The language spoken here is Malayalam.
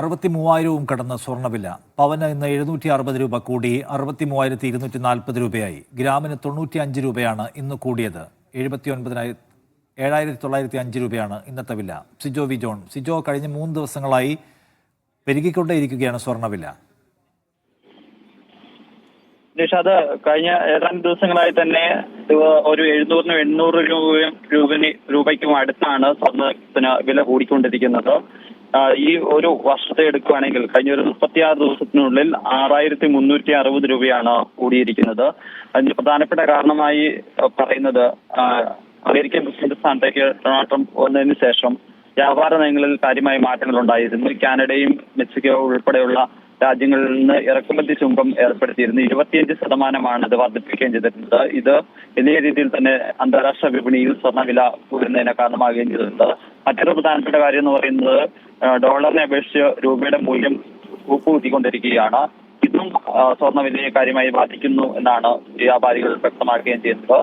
63,000 കടന്ന സ്വർണ്ണവില. പവന് ഇന്ന് 760 രൂപ കൂടി 63,240 രൂപയായി. ഗ്രാമിന് 95 രൂപയാണ് ഇന്ന് കൂടിയത്. 7,905 രൂപയാണ് ഇന്നത്തെ വില. Sijo V John. സിജോ, കഴിഞ്ഞ 3 ദിവസങ്ങളായി പെരുകിക്കൊണ്ടേയിരിക്കുകയാണ് സ്വർണ്ണവില. അത് കഴിഞ്ഞ ഏതാനും ദിവസങ്ങളായി തന്നെ ഒരു 700-800 രൂപയ്ക്കും അടുത്താണ് സ്വർണ്ണത്തിന് വില കൂടിക്കൊണ്ടിരിക്കുന്നത്. ഈ ഒരു വർഷത്തെ എടുക്കുകയാണെങ്കിൽ കഴിഞ്ഞ ഒരു 36 ദിവസത്തിനുള്ളിൽ 6,360 രൂപയാണ് കൂടിയിരിക്കുന്നത്. അതിന് പ്രധാനപ്പെട്ട കാരണമായി പറയുന്നത് അമേരിക്കൻ പ്രസിഡന്റ് സ്ഥാനത്തേക്ക് ഡൊണാൾഡ് ട്രംപ് വന്നതിന് ശേഷം വ്യാപാര നയങ്ങളിൽ കാര്യമായ മാറ്റങ്ങൾ ഉണ്ടായിരുന്നു. കാനഡയും മെക്സിക്കോ ഉൾപ്പെടെയുള്ള രാജ്യങ്ങളിൽ നിന്ന് ഇറക്കുമതി ചുങ്കം ഏർപ്പെടുത്തിയിരുന്നു. 25% ഇത് വർദ്ധിപ്പിക്കുകയും ചെയ്തിട്ടുണ്ട്. ഇത് വലിയ രീതിയിൽ തന്നെ അന്താരാഷ്ട്ര വിപണിയിൽ സ്വർണ്ണവില കൂടുന്നതിന് കാരണമാകുകയും ചെയ്തിട്ടുണ്ട്. മറ്റൊരു പ്രധാനപ്പെട്ട കാര്യം എന്ന് പറയുന്നത് ഡോളറിനെ അപേക്ഷിച്ച് രൂപയുടെ മൂല്യം കൂട്ടിക്കൊണ്ടിരിക്കുകയാണ്. ഇതും സ്വർണ്ണവിലയെ കാര്യമായി ബാധിക്കുന്നു എന്നാണ് വ്യാപാരികൾ വ്യക്തമാക്കുകയും ചെയ്യുന്നത്.